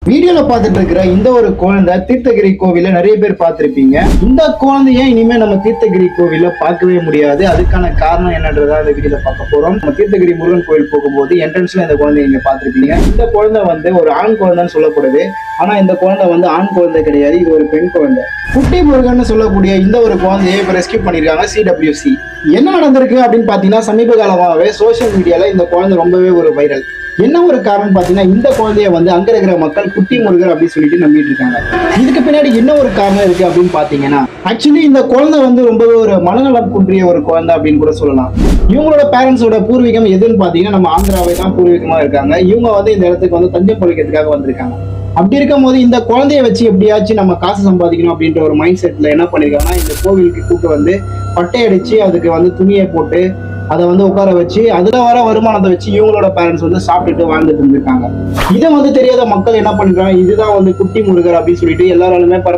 வீடியோல பார்த்துட்டு இருக்கிற இந்த ஒரு குழந்தை தீர்த்தகிரி கோவில நிறைய பேர் பார்த்திருப்பீங்க. இந்த குழந்தைய இனிமே நம்ம தீர்த்தகிரி கோவில பார்க்கவே முடியாது. அதுக்கான காரணம் என்னன்றதா இந்த வீடியோல பார்க்க போறோம். நம்ம தீர்த்தகிரி முருகன் கோவில் போகும்போது என்ட்ரன்ஸ்ல இந்த குழந்தைய நீங்க பார்த்திருப்பீங்க. இந்த குழந்தை வந்து ஒரு ஆண் குழந்தைன்னு சொல்லப்படுது. ஆனா இந்த குழந்தை வந்து ஆண் குழந்தை கிடையாது, இது ஒரு பெண் குழந்தை. குட்டி முருகன் சொல்லக்கூடிய இந்த ஒரு குழந்தையை இப்ப ரெஸ்கியூ பண்ணிருக்காங்க CWC. என்ன நடந்திருக்கு அப்படின்னு பாத்தீங்கன்னா, சமீப காலமாகவே சோசியல் மீடியால இந்த குழந்தை ரொம்பவே ஒரு வைரல். என்ன ஒரு காரணம் பாத்தீங்கன்னா, இந்த குழந்தைய வந்து அங்க இருக்கிற மக்கள் குட்டி முருகர் அப்படின்னு சொல்லிட்டு நம்பிட்டு இருக்காங்க. இதுக்கு பின்னாடி என்ன ஒரு காரணம் இருக்கு அப்படின்னு பாத்தீங்கன்னா, ஆக்சுவலி இந்த குழந்தை வந்து ரொம்பவே ஒரு மனநலம் குன்றிய ஒரு குழந்தை அப்படின்னு கூட சொல்லலாம். இவங்களோட பேரண்ட்ஸோட பூர்வீகம் எதுன்னு பாத்தீங்கன்னா, நம்ம ஆந்திராவை தான் பூர்வீகமா இருக்காங்க. இவங்க வந்து இந்த இடத்துக்கு வந்து தஞ்சம் பொழிக்கிறதுக்காக வந்திருக்காங்க. அப்படி இருக்கும் போது இந்த குழந்தைய வச்சு எப்படியாச்சும் நம்ம காசு சம்பாதிக்கணும் அப்படின்ற ஒரு மைண்ட் செட்ல என்ன பண்ணிருக்காங்கன்னா, இந்த கோவிலுக்கு கூட்டு வந்து பட்டை அடிச்சு அதுக்கு வந்து துணியை போட்டு அதை வந்து உட்கார வச்சு அதுல வர வருமானத்தை வச்சு இவங்களோட பேரண்ட்ஸ் வந்து சாப்பிட்டுட்டு வாழ்ந்துட்டு இருந்திருக்காங்க. இதை வந்து தெரியாத மக்கள் என்ன பண்ணிருக்காங்க, இதுதான் வந்து குட்டி முருகர் அப்படின்னு சொல்லிட்டு எல்லாராலுமே